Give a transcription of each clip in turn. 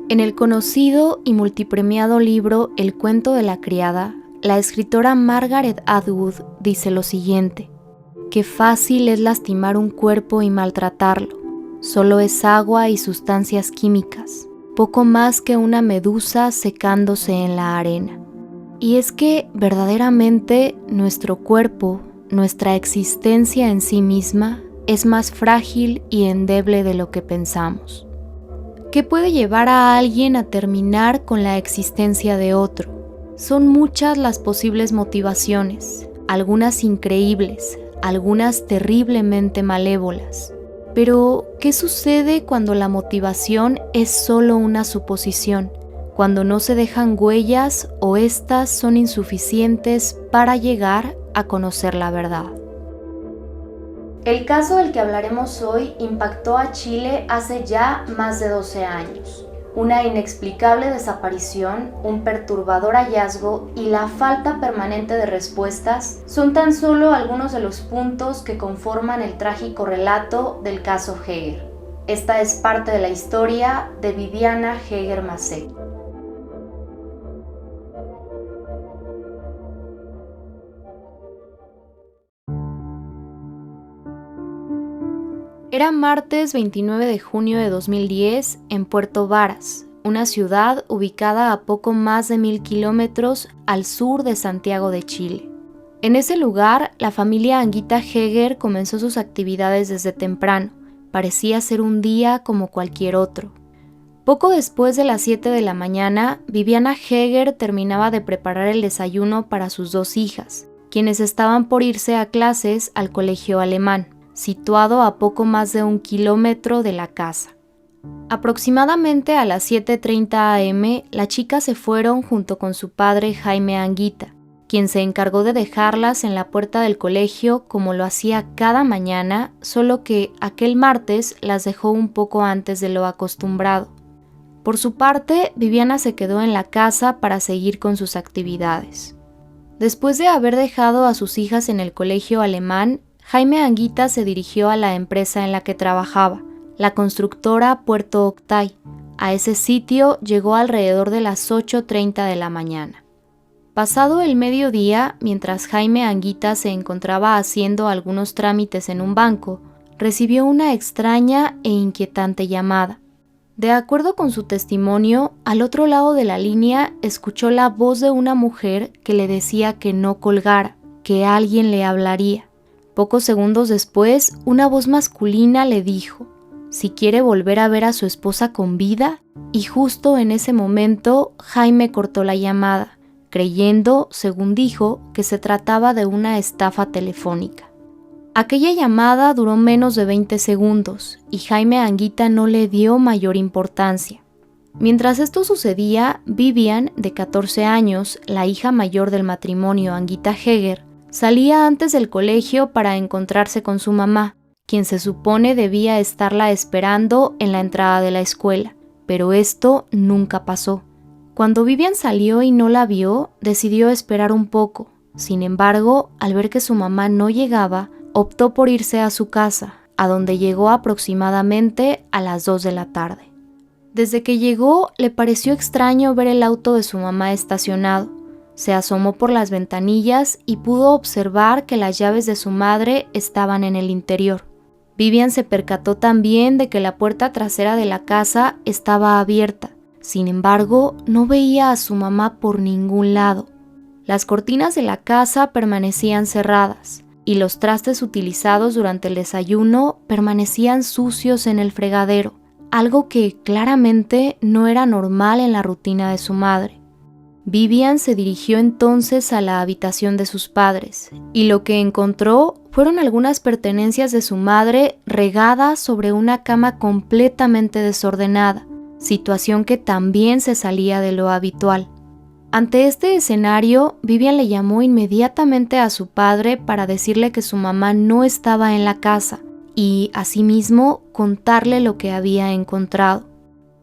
En el conocido y multipremiado libro El cuento de la criada, la escritora Margaret Atwood dice lo siguiente: qué fácil es lastimar un cuerpo y maltratarlo. Solo es agua y sustancias químicas, poco más que una medusa secándose en la arena. Y es que verdaderamente nuestro cuerpo, nuestra existencia en sí misma, es más frágil y endeble de lo que pensamos. ¿Qué puede llevar a alguien a terminar con la existencia de otro? Son muchas las posibles motivaciones, algunas increíbles, algunas terriblemente malévolas. Pero, ¿qué sucede cuando la motivación es solo una suposición? Cuando no se dejan huellas o éstas son insuficientes para llegar a conocer la verdad. El caso del que hablaremos hoy impactó a Chile hace ya más de 12 años. Una inexplicable desaparición, un perturbador hallazgo y la falta permanente de respuestas son tan solo algunos de los puntos que conforman el trágico relato del caso Heger. Esta es parte de la historia de Viviana Heger Macé. Era martes 29 de junio de 2010 en Puerto Varas, una ciudad ubicada a poco más de 1000 kilómetros al sur de Santiago de Chile. En ese lugar, la familia Anguita Heger comenzó sus actividades desde temprano. Parecía ser un día como cualquier otro. Poco después de las 7 de la mañana, Viviana Heger terminaba de preparar el desayuno para sus dos hijas, quienes estaban por irse a clases al colegio alemán, situado a poco más de 1 kilómetro de la casa. Aproximadamente a las 7:30 am, las chicas se fueron junto con su padre Jaime Anguita, quien se encargó de dejarlas en la puerta del colegio como lo hacía cada mañana, solo que aquel martes las dejó un poco antes de lo acostumbrado. Por su parte, Viviana se quedó en la casa para seguir con sus actividades. Después de haber dejado a sus hijas en el colegio alemán, Jaime Anguita se dirigió a la empresa en la que trabajaba, la constructora Puerto Octay. A ese sitio llegó alrededor de las 8:30 de la mañana. Pasado el mediodía, mientras Jaime Anguita se encontraba haciendo algunos trámites en un banco, recibió una extraña e inquietante llamada. De acuerdo con su testimonio, al otro lado de la línea escuchó la voz de una mujer que le decía que no colgara, que alguien le hablaría. Pocos segundos después, una voz masculina le dijo si quiere volver a ver a su esposa con vida, y justo en ese momento Jaime cortó la llamada, creyendo, según dijo, que se trataba de una estafa telefónica. Aquella llamada duró menos de 20 segundos y Jaime Anguita no le dio mayor importancia. Mientras esto sucedía, Vivian, de 14 años, la hija mayor del matrimonio Anguita Heger, salía antes del colegio para encontrarse con su mamá, quien se supone debía estarla esperando en la entrada de la escuela, pero esto nunca pasó. Cuando Vivian salió y no la vio, decidió esperar un poco. Sin embargo, al ver que su mamá no llegaba, optó por irse a su casa, a donde llegó aproximadamente a las 2 de la tarde. Desde que llegó, le pareció extraño ver el auto de su mamá estacionado. Se asomó por las ventanillas y pudo observar que las llaves de su madre estaban en el interior. Vivian se percató también de que la puerta trasera de la casa estaba abierta. Sin embargo, no veía a su mamá por ningún lado. Las cortinas de la casa permanecían cerradas y los trastes utilizados durante el desayuno permanecían sucios en el fregadero, algo que claramente no era normal en la rutina de su madre. Vivian se dirigió entonces a la habitación de sus padres, y lo que encontró fueron algunas pertenencias de su madre regadas sobre una cama completamente desordenada, situación que también se salía de lo habitual. Ante este escenario, Vivian le llamó inmediatamente a su padre para decirle que su mamá no estaba en la casa y, asimismo, contarle lo que había encontrado.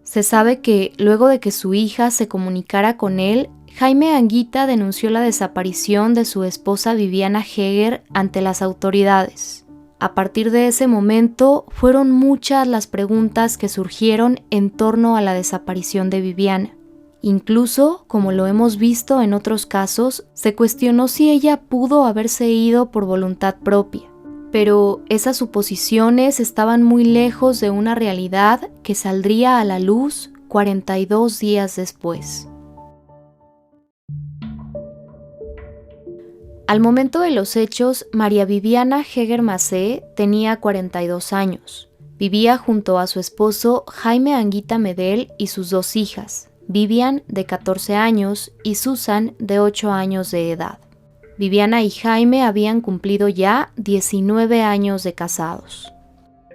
Se sabe que, luego de que su hija se comunicara con él, Jaime Anguita denunció la desaparición de su esposa Viviana Heger ante las autoridades. A partir de ese momento, fueron muchas las preguntas que surgieron en torno a la desaparición de Viviana. Incluso, como lo hemos visto en otros casos, se cuestionó si ella pudo haberse ido por voluntad propia. Pero esas suposiciones estaban muy lejos de una realidad que saldría a la luz 42 días después. Al momento de los hechos, María Viviana Heger Macé tenía 42 años. Vivía junto a su esposo Jaime Anguita Medel y sus dos hijas, Vivian, de 14 años, y Susan, de 8 años de edad. Viviana y Jaime habían cumplido ya 19 años de casados.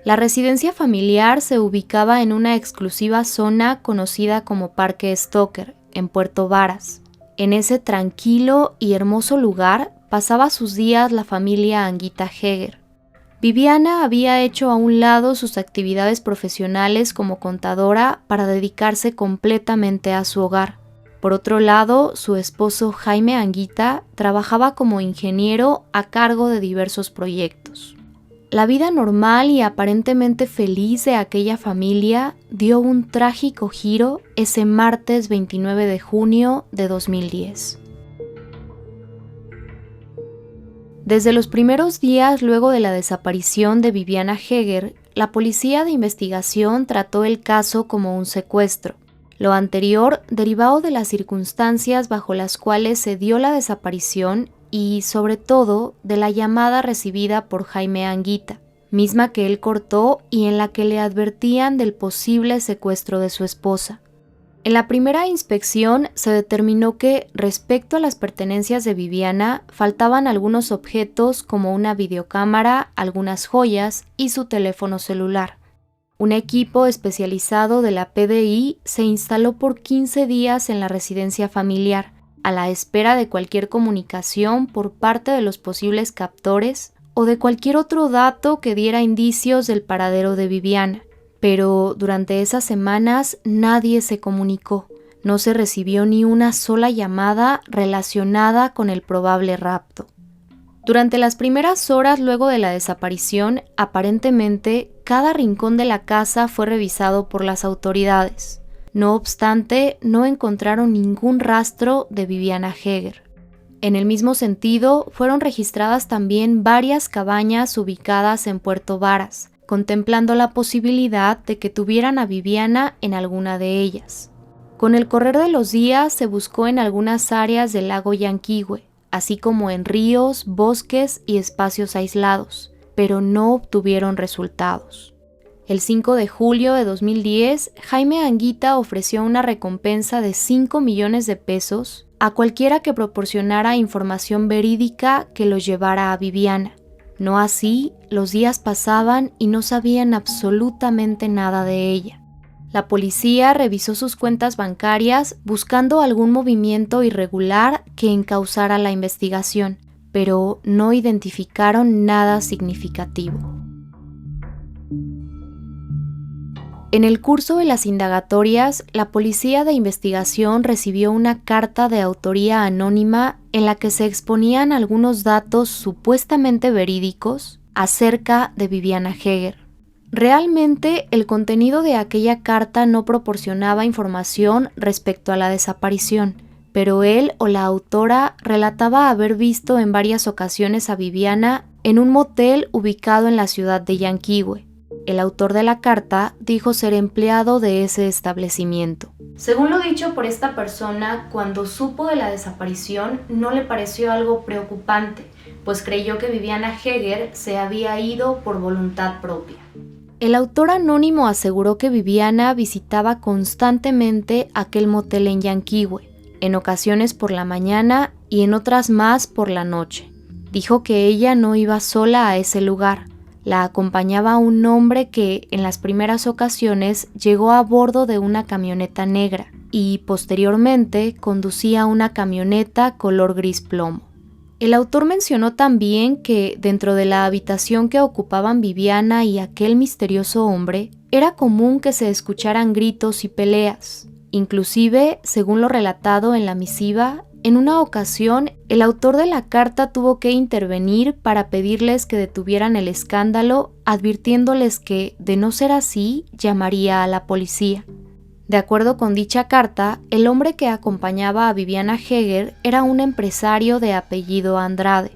La residencia familiar se ubicaba en una exclusiva zona conocida como Parque Stoker, en Puerto Varas. En ese tranquilo y hermoso lugar pasaba sus días la familia Anguita Heger. Viviana había hecho a un lado sus actividades profesionales como contadora para dedicarse completamente a su hogar. Por otro lado, su esposo Jaime Anguita trabajaba como ingeniero a cargo de diversos proyectos. La vida normal y aparentemente feliz de aquella familia dio un trágico giro ese martes 29 de junio de 2010. Desde los primeros días luego de la desaparición de Viviana Heger, la policía de investigación trató el caso como un secuestro. Lo anterior derivado de las circunstancias bajo las cuales se dio la desaparición y, sobre todo, de la llamada recibida por Jaime Anguita, misma que él cortó y en la que le advertían del posible secuestro de su esposa. En la primera inspección se determinó que, respecto a las pertenencias de Viviana, faltaban algunos objetos como una videocámara, algunas joyas y su teléfono celular. Un equipo especializado de la PDI se instaló por 15 días en la residencia familiar, a la espera de cualquier comunicación por parte de los posibles captores o de cualquier otro dato que diera indicios del paradero de Viviana. Pero durante esas semanas nadie se comunicó, no se recibió ni una sola llamada relacionada con el probable rapto. Durante las primeras horas luego de la desaparición, aparentemente, cada rincón de la casa fue revisado por las autoridades. No obstante, no encontraron ningún rastro de Viviana Heger. En el mismo sentido, fueron registradas también varias cabañas ubicadas en Puerto Varas, contemplando la posibilidad de que tuvieran a Viviana en alguna de ellas. Con el correr de los días se buscó en algunas áreas del lago Yanquihue, así como en ríos, bosques y espacios aislados, pero no obtuvieron resultados. El 5 de julio de 2010, Jaime Anguita ofreció una recompensa de 5 millones de pesos a cualquiera que proporcionara información verídica que los llevara a Viviana. No así, los días pasaban y no sabían absolutamente nada de ella. La policía revisó sus cuentas bancarias buscando algún movimiento irregular que encauzara la investigación, pero no identificaron nada significativo. En el curso de las indagatorias, la policía de investigación recibió una carta de autoría anónima en la que se exponían algunos datos supuestamente verídicos acerca de Viviana Heger. Realmente, el contenido de aquella carta no proporcionaba información respecto a la desaparición, pero él o la autora relataba haber visto en varias ocasiones a Viviana en un motel ubicado en la ciudad de Yanquihue. El autor de la carta dijo ser empleado de ese establecimiento. Según lo dicho por esta persona, cuando supo de la desaparición no le pareció algo preocupante, pues creyó que Viviana Heger se había ido por voluntad propia. El autor anónimo aseguró que Viviana visitaba constantemente aquel motel en Yanquihue, en ocasiones por la mañana y en otras más por la noche. Dijo que ella no iba sola a ese lugar. La acompañaba un hombre que, en las primeras ocasiones, llegó a bordo de una camioneta negra y, posteriormente, conducía una camioneta color gris plomo. El autor mencionó también que, dentro de la habitación que ocupaban Viviana y aquel misterioso hombre, era común que se escucharan gritos y peleas. Inclusive, según lo relatado en la misiva, en una ocasión, el autor de la carta tuvo que intervenir para pedirles que detuvieran el escándalo, advirtiéndoles que, de no ser así, llamaría a la policía. De acuerdo con dicha carta, el hombre que acompañaba a Viviana Heger era un empresario de apellido Andrade.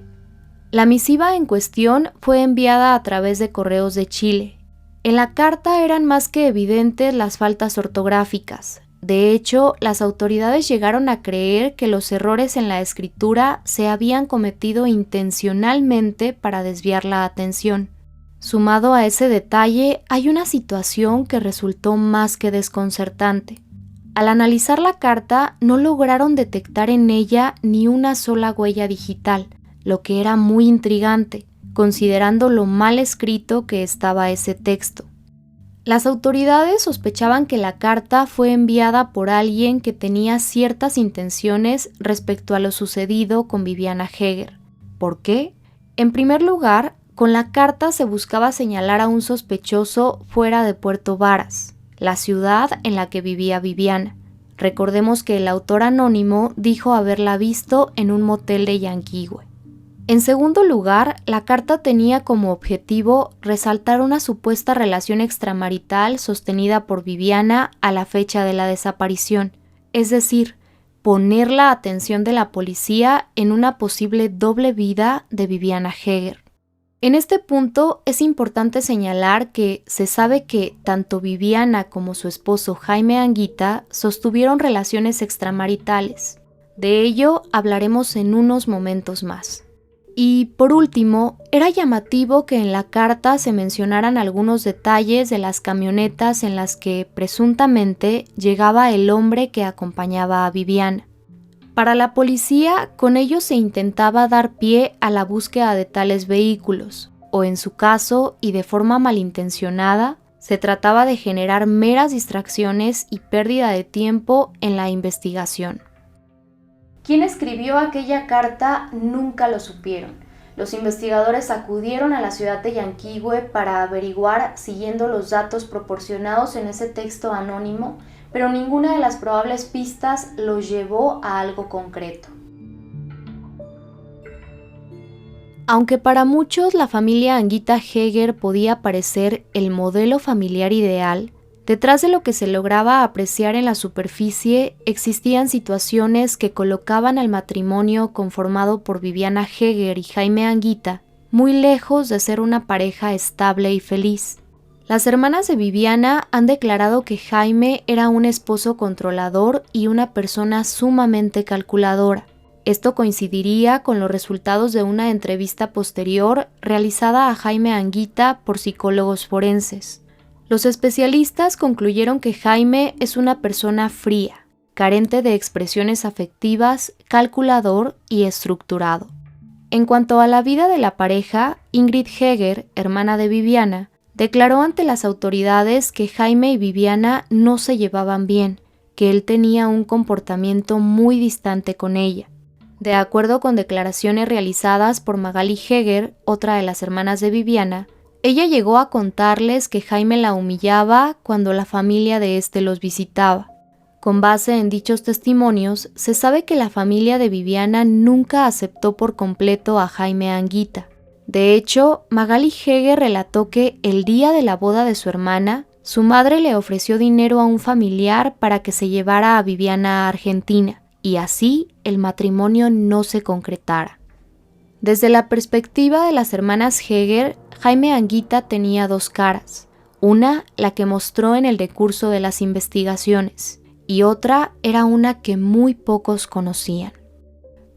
La misiva en cuestión fue enviada a través de correos de Chile. En la carta eran más que evidentes las faltas ortográficas. De hecho, las autoridades llegaron a creer que los errores en la escritura se habían cometido intencionalmente para desviar la atención. Sumado a ese detalle, hay una situación que resultó más que desconcertante. Al analizar la carta, no lograron detectar en ella ni una sola huella digital, lo que era muy intrigante, considerando lo mal escrito que estaba ese texto. Las autoridades sospechaban que la carta fue enviada por alguien que tenía ciertas intenciones respecto a lo sucedido con Viviana Heger. ¿Por qué? En primer lugar, con la carta se buscaba señalar a un sospechoso fuera de Puerto Varas, la ciudad en la que vivía Viviana. Recordemos que el autor anónimo dijo haberla visto en un motel de Yanquihue. En segundo lugar, la carta tenía como objetivo resaltar una supuesta relación extramarital sostenida por Viviana a la fecha de la desaparición, es decir, poner la atención de la policía en una posible doble vida de Viviana Heger. En este punto es importante señalar que se sabe que tanto Viviana como su esposo Jaime Anguita sostuvieron relaciones extramaritales. De ello hablaremos en unos momentos más. Y, por último, era llamativo que en la carta se mencionaran algunos detalles de las camionetas en las que, presuntamente, llegaba el hombre que acompañaba a Viviana. Para la policía, con ello se intentaba dar pie a la búsqueda de tales vehículos, o en su caso, y de forma malintencionada, se trataba de generar meras distracciones y pérdida de tiempo en la investigación. ¿Quién escribió aquella carta? Nunca lo supieron. Los investigadores acudieron a la ciudad de Yanquihue para averiguar siguiendo los datos proporcionados en ese texto anónimo, pero ninguna de las probables pistas los llevó a algo concreto. Aunque para muchos la familia Anguita Heger podía parecer el modelo familiar ideal, detrás de lo que se lograba apreciar en la superficie existían situaciones que colocaban al matrimonio conformado por Viviana Heger y Jaime Anguita muy lejos de ser una pareja estable y feliz. Las hermanas de Viviana han declarado que Jaime era un esposo controlador y una persona sumamente calculadora. Esto coincidiría con los resultados de una entrevista posterior realizada a Jaime Anguita por psicólogos forenses. Los especialistas concluyeron que Jaime es una persona fría, carente de expresiones afectivas, calculador y estructurado. En cuanto a la vida de la pareja, Ingrid Heger, hermana de Viviana, declaró ante las autoridades que Jaime y Viviana no se llevaban bien, que él tenía un comportamiento muy distante con ella. De acuerdo con declaraciones realizadas por Magali Heger, otra de las hermanas de Viviana, ella llegó a contarles que Jaime la humillaba cuando la familia de éste los visitaba. Con base en dichos testimonios, se sabe que la familia de Viviana nunca aceptó por completo a Jaime Anguita. De hecho, Magali Heger relató que el día de la boda de su hermana, su madre le ofreció dinero a un familiar para que se llevara a Viviana a Argentina, y así el matrimonio no se concretara. Desde la perspectiva de las hermanas Heger, Jaime Anguita tenía dos caras, una la que mostró en el decurso de las investigaciones, y otra era una que muy pocos conocían.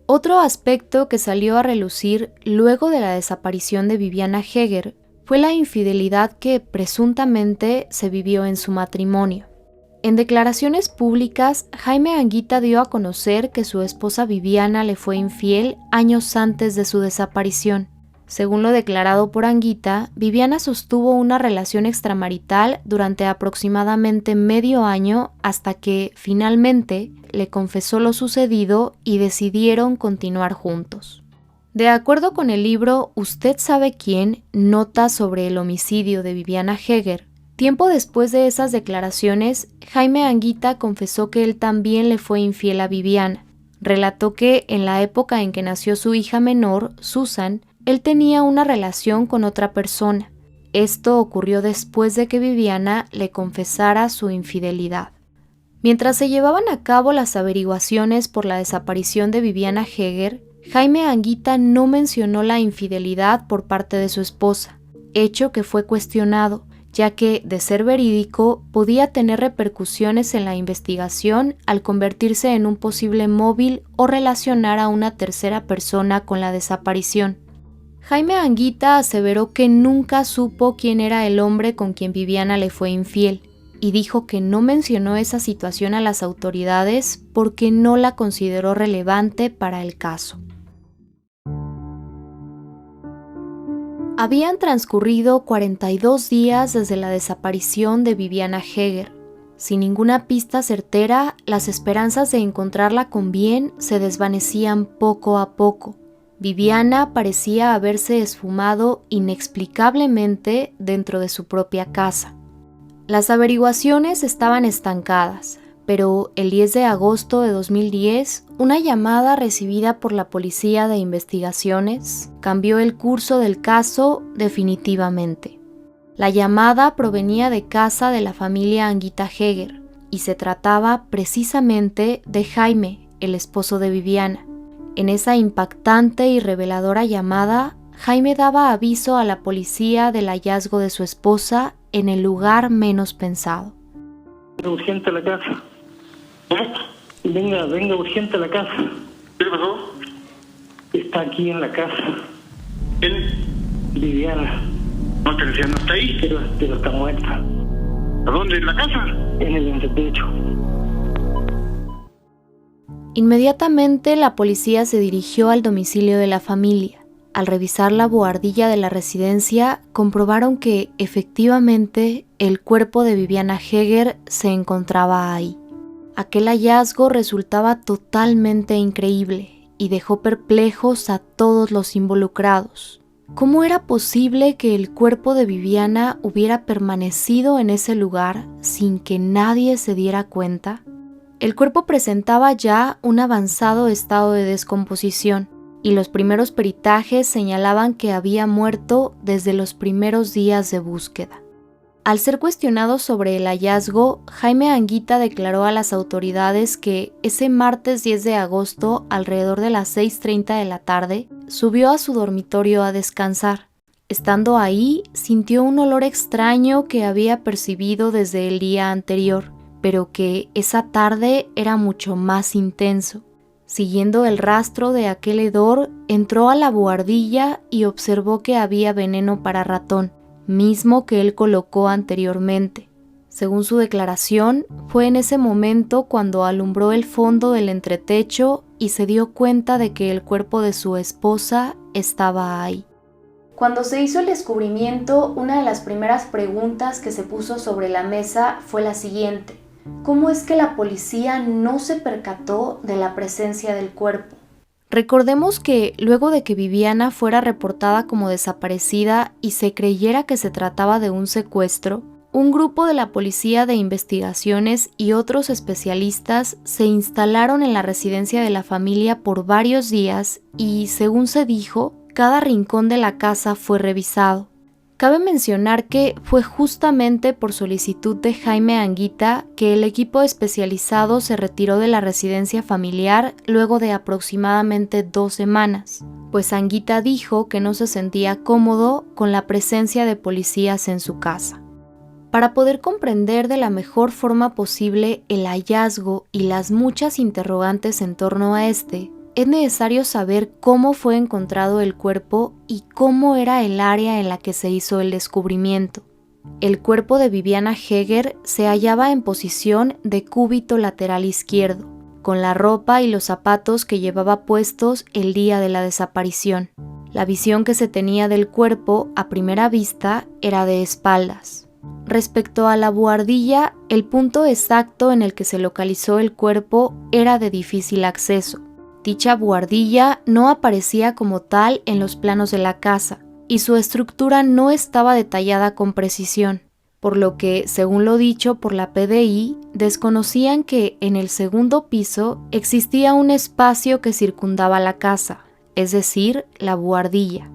Otro aspecto que salió a relucir luego de la desaparición de Viviana Heger fue la infidelidad que presuntamente se vivió en su matrimonio. En declaraciones públicas, Jaime Anguita dio a conocer que su esposa Viviana le fue infiel años antes de su desaparición. Según lo declarado por Anguita, Viviana sostuvo una relación extramarital durante aproximadamente medio año hasta que, finalmente, le confesó lo sucedido y decidieron continuar juntos. De acuerdo con el libro Usted sabe quién, notas sobre el homicidio de Viviana Heger, tiempo después de esas declaraciones, Jaime Anguita confesó que él también le fue infiel a Viviana. Relató que en la época en que nació su hija menor, Susan, él tenía una relación con otra persona. Esto ocurrió después de que Viviana le confesara su infidelidad. Mientras se llevaban a cabo las averiguaciones por la desaparición de Viviana Heger, Jaime Anguita no mencionó la infidelidad por parte de su esposa, hecho que fue cuestionado, ya que, de ser verídico, podía tener repercusiones en la investigación al convertirse en un posible móvil o relacionar a una tercera persona con la desaparición. Jaime Anguita aseveró que nunca supo quién era el hombre con quien Viviana le fue infiel, y dijo que no mencionó esa situación a las autoridades porque no la consideró relevante para el caso. Habían transcurrido 42 días desde la desaparición de Viviana Heger. Sin ninguna pista certera, las esperanzas de encontrarla con bien se desvanecían poco a poco. Viviana parecía haberse esfumado inexplicablemente dentro de su propia casa. Las averiguaciones estaban estancadas, pero el 10 de agosto de 2010, una llamada recibida por la Policía de Investigaciones cambió el curso del caso definitivamente. La llamada provenía de casa de la familia Anguita Heger y se trataba precisamente de Jaime, el esposo de Viviana. En esa impactante y reveladora llamada, Jaime daba aviso a la policía del hallazgo de su esposa en el lugar menos pensado. Urgente a la casa. Venga urgente a la casa. ¿Qué le pasó? Está aquí en la casa. ¿Quién? Viviana. No, te decía, no está ahí. Pero está muerta. ¿A dónde? ¿En la casa? En el entretecho. Inmediatamente la policía se dirigió al domicilio de la familia. Al revisar la buhardilla de la residencia, comprobaron que, efectivamente, el cuerpo de Viviana Heger se encontraba ahí. Aquel hallazgo resultaba totalmente increíble y dejó perplejos a todos los involucrados. ¿Cómo era posible que el cuerpo de Viviana hubiera permanecido en ese lugar sin que nadie se diera cuenta? El cuerpo presentaba ya un avanzado estado de descomposición, y los primeros peritajes señalaban que había muerto desde los primeros días de búsqueda. Al ser cuestionado sobre el hallazgo, Jaime Anguita declaró a las autoridades que ese martes 10 de agosto, alrededor de las 6:30 de la tarde, subió a su dormitorio a descansar. Estando ahí, sintió un olor extraño que había percibido desde el día anterior, pero que esa tarde era mucho más intenso. Siguiendo el rastro de aquel hedor, entró a la buhardilla y observó que había veneno para ratón, mismo que él colocó anteriormente. Según su declaración, fue en ese momento cuando alumbró el fondo del entretecho y se dio cuenta de que el cuerpo de su esposa estaba ahí. Cuando se hizo el descubrimiento, una de las primeras preguntas que se puso sobre la mesa fue la siguiente: ¿cómo es que la policía no se percató de la presencia del cuerpo? Recordemos que luego de que Viviana fuera reportada como desaparecida y se creyera que se trataba de un secuestro, un grupo de la Policía de Investigaciones y otros especialistas se instalaron en la residencia de la familia por varios días y, según se dijo, cada rincón de la casa fue revisado. Cabe mencionar que fue justamente por solicitud de Jaime Anguita que el equipo especializado se retiró de la residencia familiar luego de aproximadamente 2 semanas, pues Anguita dijo que no se sentía cómodo con la presencia de policías en su casa. Para poder comprender de la mejor forma posible el hallazgo y las muchas interrogantes en torno a este, es necesario saber cómo fue encontrado el cuerpo y cómo era el área en la que se hizo el descubrimiento. El cuerpo de Viviana Heger se hallaba en posición de cúbito lateral izquierdo, con la ropa y los zapatos que llevaba puestos el día de la desaparición. La visión que se tenía del cuerpo a primera vista era de espaldas. Respecto a la buhardilla, el punto exacto en el que se localizó el cuerpo era de difícil acceso. Dicha buhardilla no aparecía como tal en los planos de la casa y su estructura no estaba detallada con precisión. por lo que, según lo dicho por la PDI, desconocían que en el segundo piso existía un espacio que circundaba la casa, es decir, la buhardilla.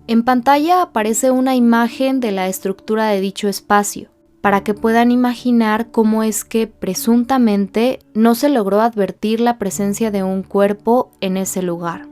En pantalla aparece una imagen de la estructura de dicho espacio, para que puedan imaginar cómo es que, presuntamente, no se logró advertir la presencia de un cuerpo en ese lugar.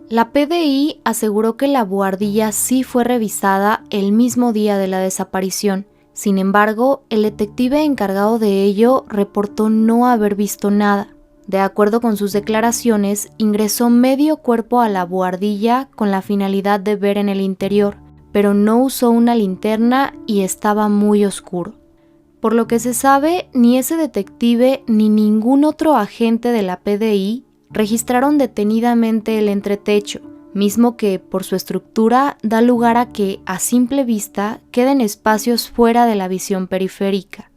La PDI aseguró que la buhardilla sí fue revisada el mismo día de la desaparición. Sin embargo, el detective encargado de ello reportó no haber visto nada. De acuerdo con sus declaraciones, ingresó medio cuerpo a la buhardilla con la finalidad de ver en el interior, pero no usó una linterna y estaba muy oscuro. Por lo que se sabe, ni ese detective ni ningún otro agente de la PDI registraron detenidamente el entretecho, mismo que, por su estructura, da lugar a que, a simple vista, queden espacios fuera de la visión periférica.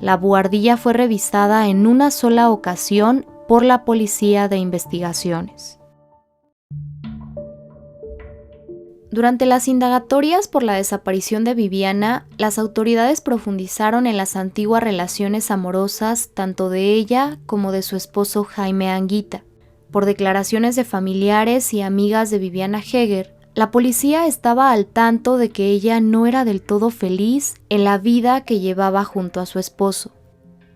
La buhardilla fue revisada en una sola ocasión por la Policía de Investigaciones. Durante las indagatorias por la desaparición de Viviana, las autoridades profundizaron en las antiguas relaciones amorosas tanto de ella como de su esposo Jaime Anguita. Por declaraciones de familiares y amigas de Viviana Heger, la policía estaba al tanto de que ella no era del todo feliz en la vida que llevaba junto a su esposo.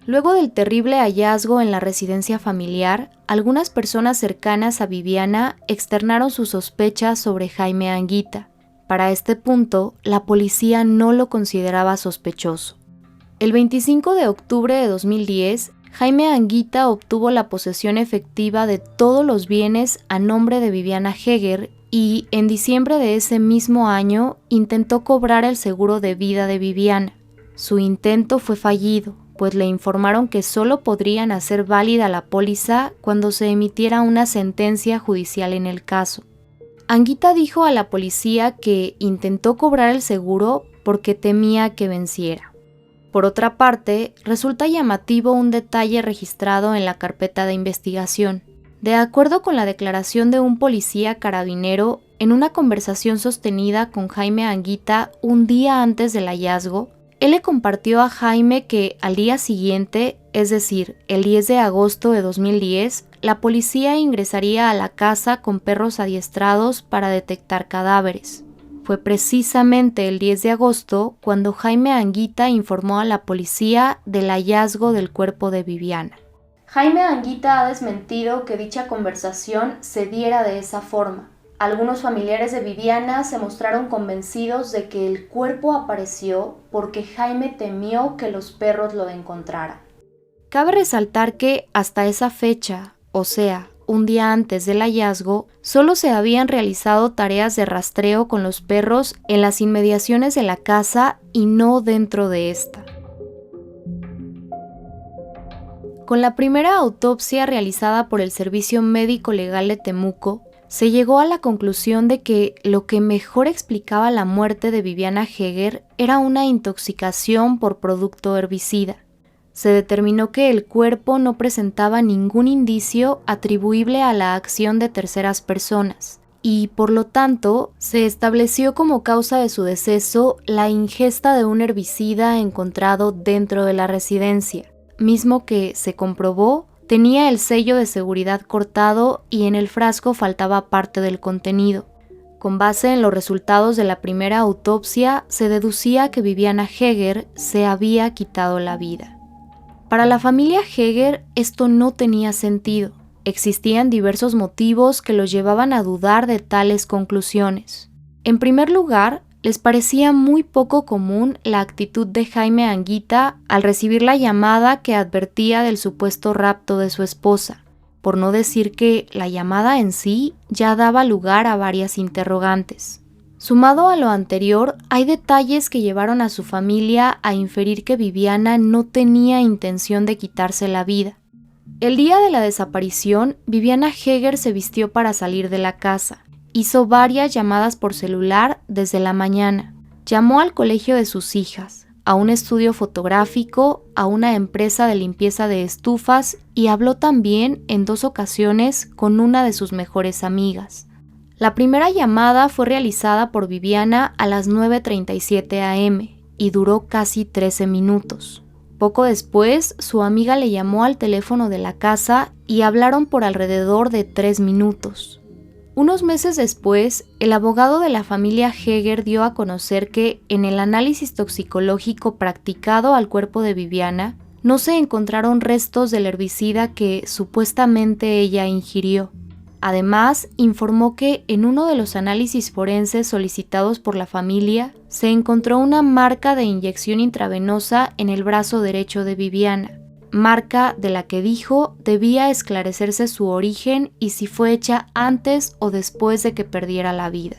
Luego del terrible hallazgo en la residencia familiar, algunas personas cercanas a Viviana externaron sus sospechas sobre Jaime Anguita. Para este punto, la policía no lo consideraba sospechoso. El 25 de octubre de 2010, Jaime Anguita obtuvo la posesión efectiva de todos los bienes a nombre de Viviana Heger y, en diciembre de ese mismo año, intentó cobrar el seguro de vida de Viviana. Su intento fue fallido, pues le informaron que solo podrían hacer válida la póliza cuando se emitiera una sentencia judicial en el caso. Anguita dijo a la policía que intentó cobrar el seguro porque temía que venciera. Por otra parte, resulta llamativo un detalle registrado en la carpeta de investigación. De acuerdo con la declaración de un policía carabinero, en una conversación sostenida con Jaime Anguita un día antes del hallazgo, él le compartió a Jaime que al día siguiente, es decir, el 10 de agosto de 2010, la policía ingresaría a la casa con perros adiestrados para detectar cadáveres. Fue precisamente el 10 de agosto cuando Jaime Anguita informó a la policía del hallazgo del cuerpo de Viviana. Jaime Anguita ha desmentido que dicha conversación se diera de esa forma. Algunos familiares de Viviana se mostraron convencidos de que el cuerpo apareció porque Jaime temió que los perros lo encontraran. Cabe resaltar que hasta esa fecha, o sea, un día antes del hallazgo, solo se habían realizado tareas de rastreo con los perros en las inmediaciones de la casa y no dentro de esta. Con la primera autopsia realizada por el Servicio Médico Legal de Temuco, se llegó a la conclusión de que lo que mejor explicaba la muerte de Viviana Heger era una intoxicación por producto herbicida. Se determinó que el cuerpo no presentaba ningún indicio atribuible a la acción de terceras personas y, por lo tanto, se estableció como causa de su deceso la ingesta de un herbicida encontrado dentro de la residencia, mismo que, se comprobó, tenía el sello de seguridad cortado y en el frasco faltaba parte del contenido. Con base en los resultados de la primera autopsia, se deducía que Viviana Heger se había quitado la vida. Para la familia Heger esto no tenía sentido. Existían diversos motivos que los llevaban a dudar de tales conclusiones. En primer lugar, les parecía muy poco común la actitud de Jaime Anguita al recibir la llamada que advertía del supuesto rapto de su esposa, por no decir que la llamada en sí ya daba lugar a varias interrogantes. Sumado a lo anterior, hay detalles que llevaron a su familia a inferir que Viviana no tenía intención de quitarse la vida. El día de la desaparición, Viviana Heger se vistió para salir de la casa. Hizo varias llamadas por celular desde la mañana. Llamó al colegio de sus hijas, a un estudio fotográfico, a una empresa de limpieza de estufas y habló también en 2 ocasiones con una de sus mejores amigas. La primera llamada fue realizada por Viviana a las 9:37 am y duró casi 13 minutos. Poco después, su amiga le llamó al teléfono de la casa y hablaron por alrededor de 3 minutos. Unos meses después, el abogado de la familia Heger dio a conocer que en el análisis toxicológico practicado al cuerpo de Viviana, no se encontraron restos del herbicida que supuestamente ella ingirió. Además, informó que en uno de los análisis forenses solicitados por la familia, se encontró una marca de inyección intravenosa en el brazo derecho de Viviana, marca de la que dijo debía esclarecerse su origen y si fue hecha antes o después de que perdiera la vida.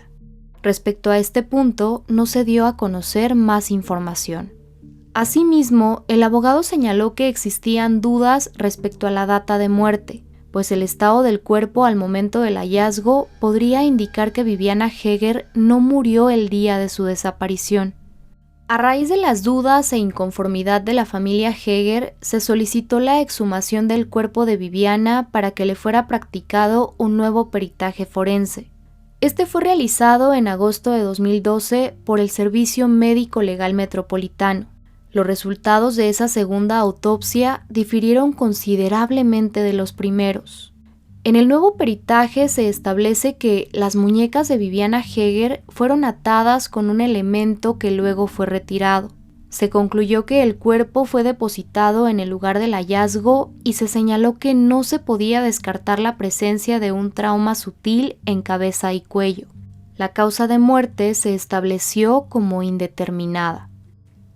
Respecto a este punto, no se dio a conocer más información. Asimismo, el abogado señaló que existían dudas respecto a la data de muerte, pues el estado del cuerpo al momento del hallazgo podría indicar que Viviana Heger no murió el día de su desaparición. A raíz de las dudas e inconformidad de la familia Heger, se solicitó la exhumación del cuerpo de Viviana para que le fuera practicado un nuevo peritaje forense. Este fue realizado en agosto de 2012 por el Servicio Médico Legal Metropolitano. Los resultados de esa segunda autopsia difirieron considerablemente de los primeros. En el nuevo peritaje se establece que las muñecas de Viviana Heger fueron atadas con un elemento que luego fue retirado. Se concluyó que el cuerpo fue depositado en el lugar del hallazgo y se señaló que no se podía descartar la presencia de un trauma sutil en cabeza y cuello. La causa de muerte se estableció como indeterminada.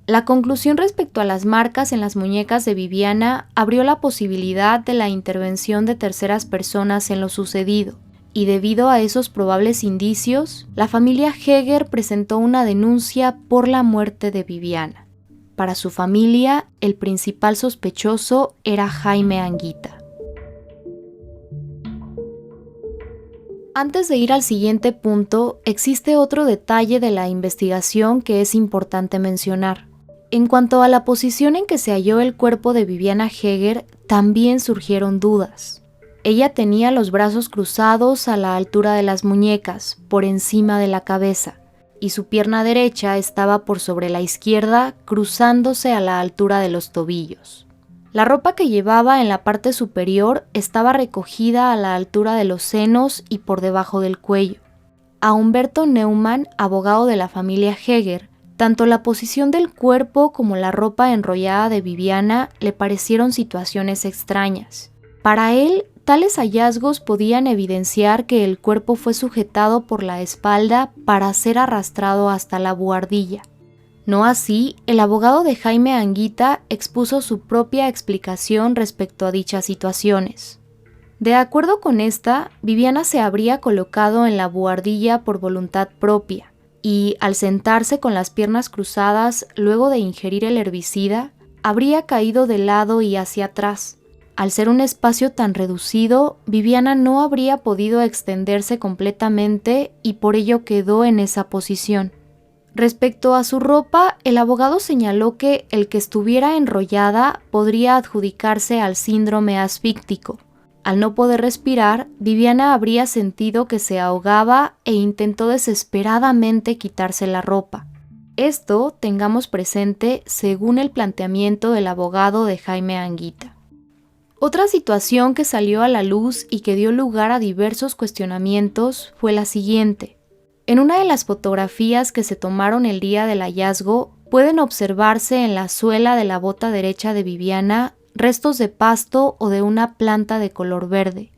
La conclusión respecto a las marcas en las muñecas de Viviana abrió la posibilidad de la intervención de terceras personas en lo sucedido, y debido a esos probables indicios, la familia Heger presentó una denuncia por la muerte de Viviana. Para su familia, el principal sospechoso era Jaime Anguita. Antes de ir al siguiente punto, existe otro detalle de la investigación que es importante mencionar. En cuanto a la posición en que se halló el cuerpo de Viviana Heger, también surgieron dudas. Ella tenía los brazos cruzados a la altura de las muñecas, por encima de la cabeza, y su pierna derecha estaba por sobre la izquierda, cruzándose a la altura de los tobillos. La ropa que llevaba en la parte superior estaba recogida a la altura de los senos y por debajo del cuello. A Humberto Neumann, abogado de la familia Heger, tanto la posición del cuerpo como la ropa enrollada de Viviana le parecieron situaciones extrañas. Para él, tales hallazgos podían evidenciar que el cuerpo fue sujetado por la espalda para ser arrastrado hasta la buhardilla. No así, el abogado de Jaime Anguita expuso su propia explicación respecto a dichas situaciones. De acuerdo con esta, Viviana se habría colocado en la buhardilla por voluntad propia, y al sentarse con las piernas cruzadas luego de ingerir el herbicida, habría caído de lado y hacia atrás. Al ser un espacio tan reducido, Viviana no habría podido extenderse completamente y por ello quedó en esa posición. Respecto a su ropa, el abogado señaló que el que estuviera enrollada podría adjudicarse al síndrome asfíctico. Al no poder respirar, Viviana habría sentido que se ahogaba e intentó desesperadamente quitarse la ropa. Esto tengamos presente según el planteamiento del abogado de Jaime Anguita. Otra situación que salió a la luz y que dio lugar a diversos cuestionamientos fue la siguiente. En una de las fotografías que se tomaron el día del hallazgo, pueden observarse en la suela de la bota derecha de Viviana restos de pasto o de una planta de color verde.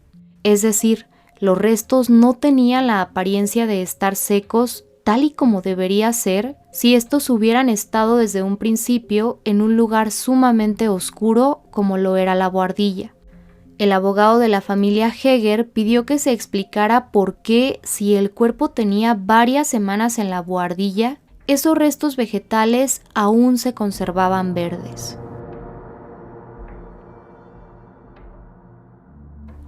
Es decir, los restos no tenían la apariencia de estar secos tal y como debería ser si estos hubieran estado desde un principio en un lugar sumamente oscuro como lo era la buhardilla. El abogado de la familia Heger pidió que se explicara por qué, si el cuerpo tenía varias semanas en la buhardilla, esos restos vegetales aún se conservaban verdes.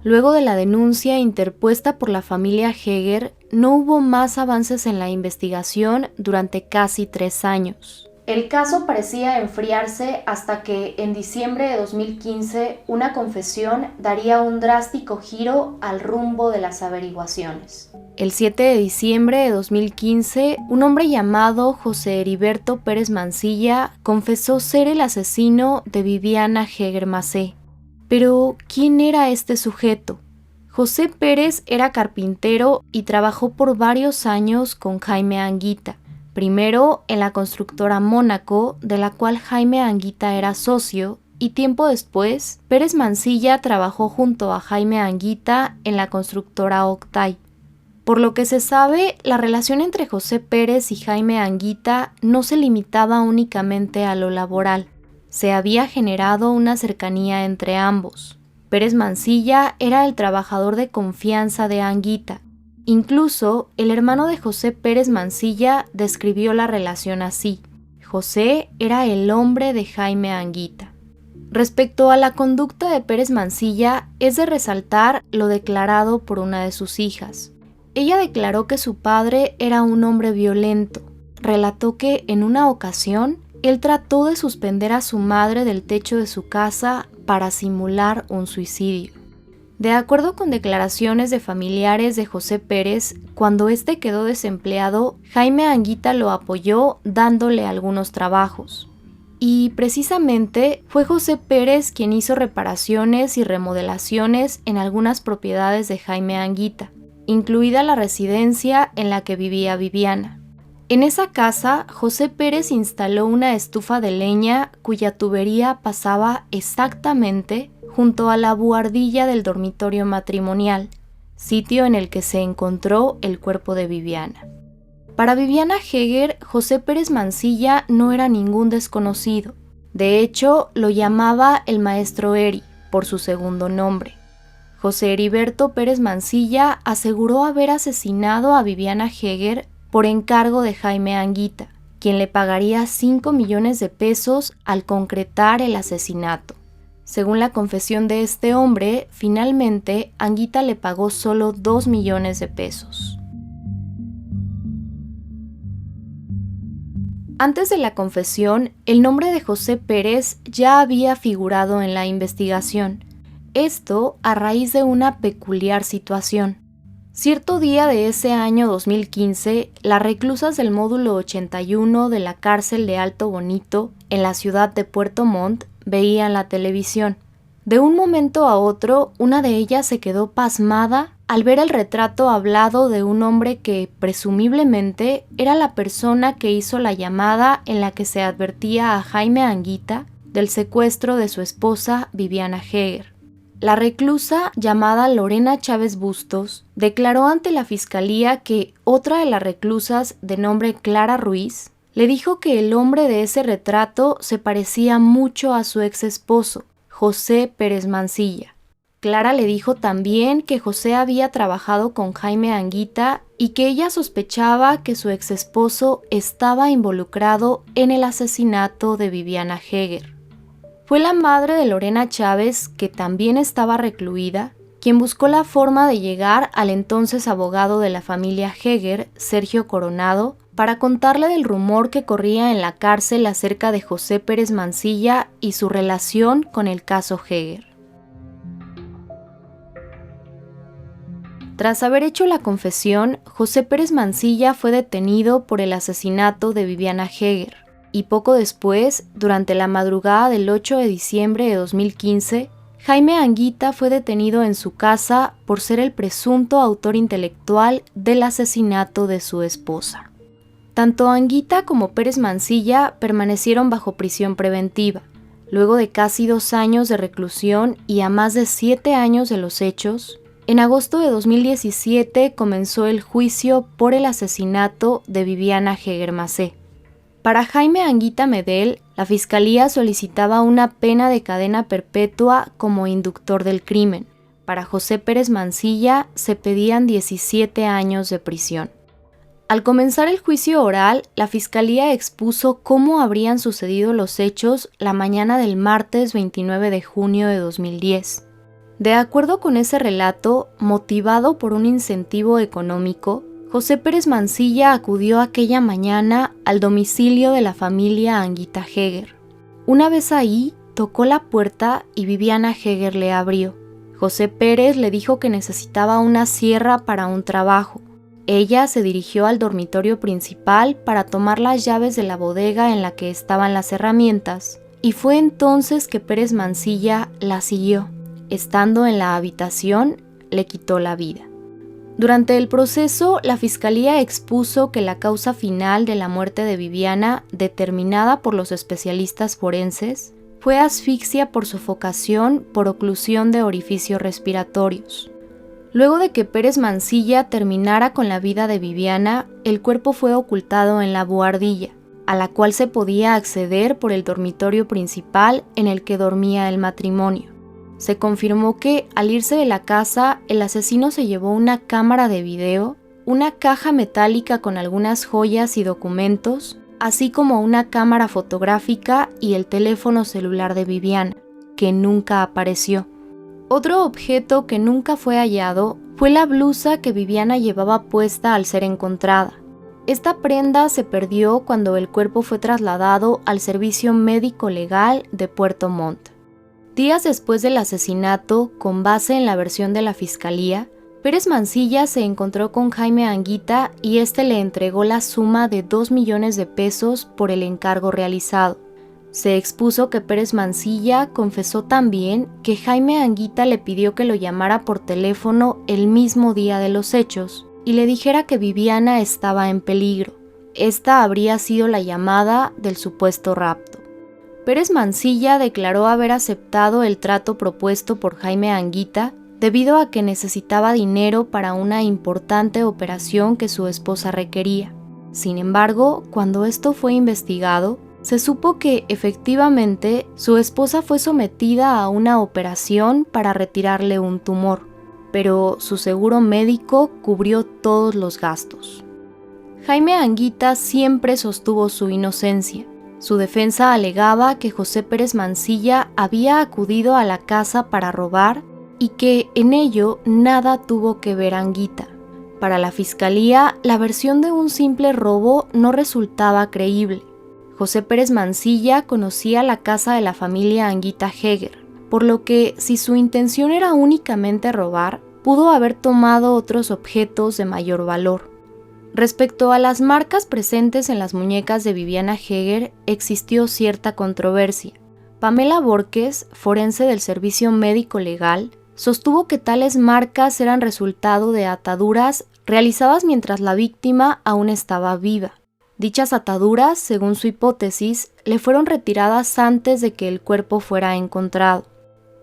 Luego de la denuncia interpuesta por la familia Heger, no hubo más avances en la investigación durante casi 3 años. El caso parecía enfriarse hasta que, en diciembre de 2015, una confesión daría un drástico giro al rumbo de las averiguaciones. El 7 de diciembre de 2015, un hombre llamado José Heriberto Pérez Mancilla confesó ser el asesino de Viviana Heger Macé. Pero, ¿quién era este sujeto? José Pérez era carpintero y trabajó por varios años con Jaime Anguita, primero en la constructora Mónaco, de la cual Jaime Anguita era socio, y tiempo después, Pérez Mancilla trabajó junto a Jaime Anguita en la constructora Octay. Por lo que se sabe, la relación entre José Pérez y Jaime Anguita no se limitaba únicamente a lo laboral. Se había generado una cercanía entre ambos. Pérez Mancilla era el trabajador de confianza de Anguita. Incluso, el hermano de José Pérez Mancilla describió la relación así: José era el hombre de Jaime Anguita. Respecto a la conducta de Pérez Mancilla, es de resaltar lo declarado por una de sus hijas. Ella declaró que su padre era un hombre violento. Relató que, en una ocasión, él trató de suspender a su madre del techo de su casa para simular un suicidio. De acuerdo con declaraciones de familiares de José Pérez, cuando éste quedó desempleado, Jaime Anguita lo apoyó dándole algunos trabajos. Y precisamente fue José Pérez quien hizo reparaciones y remodelaciones en algunas propiedades de Jaime Anguita, incluida la residencia en la que vivía Viviana. En esa casa, José Pérez instaló una estufa de leña cuya tubería pasaba exactamente junto a la buhardilla del dormitorio matrimonial, sitio en el que se encontró el cuerpo de Viviana. Para Viviana Heger, José Pérez Mancilla no era ningún desconocido. De hecho, lo llamaba el maestro Eri, por su segundo nombre. José Heriberto Pérez Mancilla aseguró haber asesinado a Viviana Heger por encargo de Jaime Anguita, quien le pagaría 5 millones de pesos al concretar el asesinato. Según la confesión de este hombre, finalmente Anguita le pagó solo 2 millones de pesos. Antes de la confesión, el nombre de José Pérez ya había figurado en la investigación. Esto a raíz de una peculiar situación. Cierto día de ese año 2015, las reclusas del módulo 81 de la cárcel de Alto Bonito, en la ciudad de Puerto Montt, veían la televisión. De un momento a otro, una de ellas se quedó pasmada al ver el retrato hablado de un hombre que, presumiblemente, era la persona que hizo la llamada en la que se advertía a Jaime Anguita del secuestro de su esposa Viviana Heger. La reclusa, llamada Lorena Chávez Bustos, declaró ante la fiscalía que otra de las reclusas, de nombre Clara Ruiz, le dijo que el hombre de ese retrato se parecía mucho a su ex esposo, José Pérez Mancilla. Clara le dijo también que José había trabajado con Jaime Anguita y que ella sospechaba que su ex esposo estaba involucrado en el asesinato de Viviana Heger. Fue la madre de Lorena Chávez, que también estaba recluida, quien buscó la forma de llegar al entonces abogado de la familia Heger, Sergio Coronado, para contarle del rumor que corría en la cárcel acerca de José Pérez Mancilla y su relación con el caso Heger. Tras haber hecho la confesión, José Pérez Mancilla fue detenido por el asesinato de Viviana Heger. Y poco después, durante la madrugada del 8 de diciembre de 2015, Jaime Anguita fue detenido en su casa por ser el presunto autor intelectual del asesinato de su esposa. Tanto Anguita como Pérez Mancilla permanecieron bajo prisión preventiva. Luego de casi 2 años de reclusión y a más de 7 años de los hechos, en agosto de 2017 comenzó el juicio por el asesinato de Viviana Heger Macé. Para Jaime Anguita Medel, la fiscalía solicitaba una pena de cadena perpetua como inductor del crimen. Para José Pérez Mancilla se pedían 17 años de prisión. Al comenzar el juicio oral, la fiscalía expuso cómo habrían sucedido los hechos la mañana del martes 29 de junio de 2010. De acuerdo con ese relato, motivado por un incentivo económico, José Pérez Mancilla acudió aquella mañana al domicilio de la familia Anguita Heger. Una vez ahí, tocó la puerta y Viviana Heger le abrió. José Pérez le dijo que necesitaba una sierra para un trabajo. Ella se dirigió al dormitorio principal para tomar las llaves de la bodega en la que estaban las herramientas, y fue entonces que Pérez Mancilla la siguió. Estando en la habitación, le quitó la vida. Durante el proceso, la Fiscalía expuso que la causa final de la muerte de Viviana, determinada por los especialistas forenses, fue asfixia por sofocación por oclusión de orificios respiratorios. Luego de que Pérez Mancilla terminara con la vida de Viviana, el cuerpo fue ocultado en la buhardilla, a la cual se podía acceder por el dormitorio principal en el que dormía el matrimonio. Se confirmó que, al irse de la casa, el asesino se llevó una cámara de video, una caja metálica con algunas joyas y documentos, así como una cámara fotográfica y el teléfono celular de Viviana, que nunca apareció. Otro objeto que nunca fue hallado fue la blusa que Viviana llevaba puesta al ser encontrada. Esta prenda se perdió cuando el cuerpo fue trasladado al Servicio Médico Legal de Puerto Montt. Días después del asesinato, con base en la versión de la Fiscalía, Pérez Mancilla se encontró con Jaime Anguita y este le entregó la suma de 2 millones de pesos por el encargo realizado. Se expuso que Pérez Mancilla confesó también que Jaime Anguita le pidió que lo llamara por teléfono el mismo día de los hechos y le dijera que Viviana estaba en peligro. Esta habría sido la llamada del supuesto rapto. Pérez Mancilla declaró haber aceptado el trato propuesto por Jaime Anguita debido a que necesitaba dinero para una importante operación que su esposa requería. Sin embargo, cuando esto fue investigado, se supo que efectivamente su esposa fue sometida a una operación para retirarle un tumor, pero su seguro médico cubrió todos los gastos. Jaime Anguita siempre sostuvo su inocencia. Su defensa alegaba que José Pérez Mancilla había acudido a la casa para robar y que en ello nada tuvo que ver Anguita. Para la Fiscalía, la versión de un simple robo no resultaba creíble. José Pérez Mancilla conocía la casa de la familia Anguita Heger, por lo que si su intención era únicamente robar, pudo haber tomado otros objetos de mayor valor. Respecto a las marcas presentes en las muñecas de Viviana Heger, existió cierta controversia. Pamela Borges, forense del Servicio Médico Legal, sostuvo que tales marcas eran resultado de ataduras realizadas mientras la víctima aún estaba viva. Dichas ataduras, según su hipótesis, le fueron retiradas antes de que el cuerpo fuera encontrado.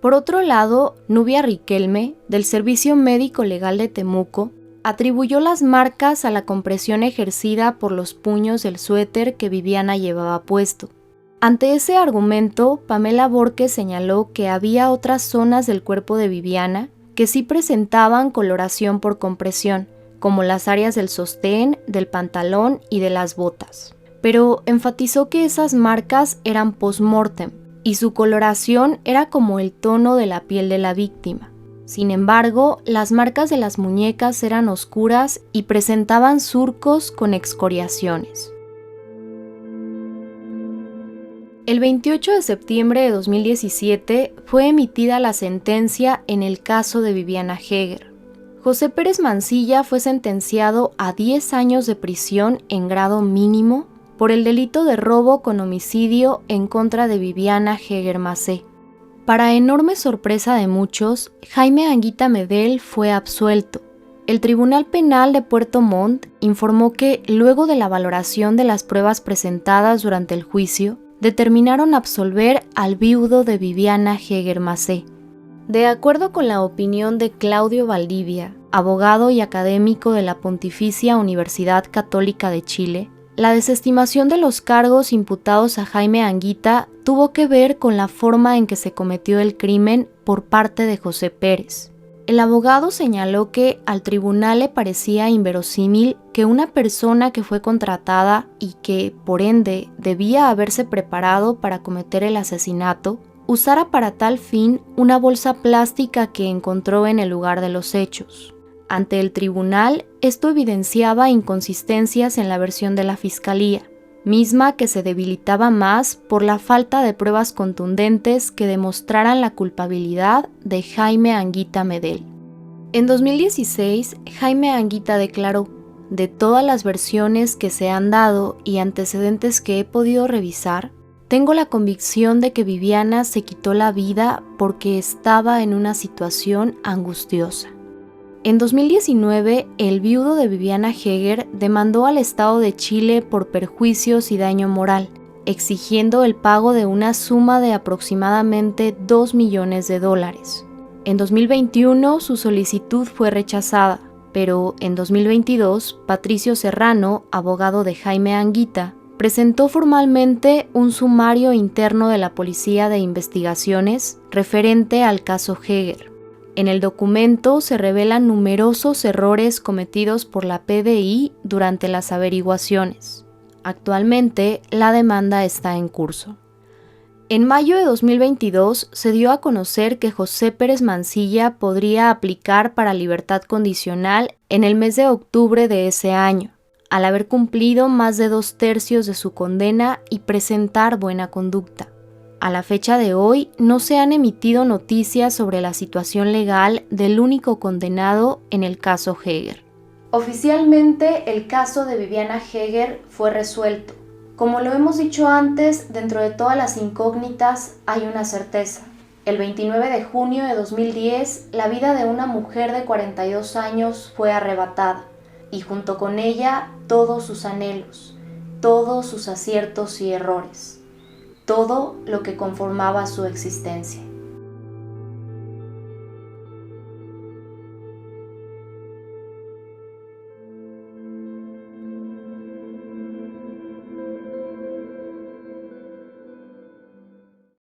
Por otro lado, Nubia Riquelme, del Servicio Médico Legal de Temuco, atribuyó las marcas a la compresión ejercida por los puños del suéter que Viviana llevaba puesto. Ante ese argumento, Pamela Borges señaló que había otras zonas del cuerpo de Viviana que sí presentaban coloración por compresión, como las áreas del sostén, del pantalón y de las botas. Pero enfatizó que esas marcas eran post-mortem y su coloración era como el tono de la piel de la víctima. Sin embargo, las marcas de las muñecas eran oscuras y presentaban surcos con excoriaciones. El 28 de septiembre de 2017 fue emitida la sentencia en el caso de Viviana Heger. José Pérez Mancilla fue sentenciado a 10 años de prisión en grado mínimo por el delito de robo con homicidio en contra de Viviana Heger Macé. Para enorme sorpresa de muchos, Jaime Anguita Medel fue absuelto. El Tribunal Penal de Puerto Montt informó que, luego de la valoración de las pruebas presentadas durante el juicio, determinaron absolver al viudo de Viviana Heger Macé. De acuerdo con la opinión de Claudio Valdivia, abogado y académico de la Pontificia Universidad Católica de Chile, la desestimación de los cargos imputados a Jaime Anguita tuvo que ver con la forma en que se cometió el crimen por parte de José Pérez. El abogado señaló que al tribunal le parecía inverosímil que una persona que fue contratada y que, por ende, debía haberse preparado para cometer el asesinato, usara para tal fin una bolsa plástica que encontró en el lugar de los hechos. Ante el tribunal, esto evidenciaba inconsistencias en la versión de la Fiscalía, misma que se debilitaba más por la falta de pruebas contundentes que demostraran la culpabilidad de Jaime Anguita Medel. En 2016, Jaime Anguita declaró: de todas las versiones que se han dado y antecedentes que he podido revisar, tengo la convicción de que Viviana se quitó la vida porque estaba en una situación angustiosa. En 2019, el viudo de Viviana Heger demandó al Estado de Chile por perjuicios y daño moral, exigiendo el pago de una suma de aproximadamente $2 millones. En 2021, su solicitud fue rechazada, pero en 2022, Patricio Serrano, abogado de Jaime Anguita, presentó formalmente un sumario interno de la Policía de Investigaciones referente al caso Heger. En el documento se revelan numerosos errores cometidos por la PDI durante las averiguaciones. Actualmente, la demanda está en curso. En mayo de 2022 se dio a conocer que José Pérez Mancilla podría aplicar para libertad condicional en el mes de octubre de ese año, al haber cumplido más de 2/3 de su condena y presentar buena conducta. A la fecha de hoy no se han emitido noticias sobre la situación legal del único condenado en el caso Heger. Oficialmente, el caso de Viviana Heger fue resuelto. Como lo hemos dicho antes, dentro de todas las incógnitas hay una certeza. El 29 de junio de 2010, la vida de una mujer de 42 años fue arrebatada, y junto con ella todos sus anhelos, todos sus aciertos y errores, todo lo que conformaba su existencia.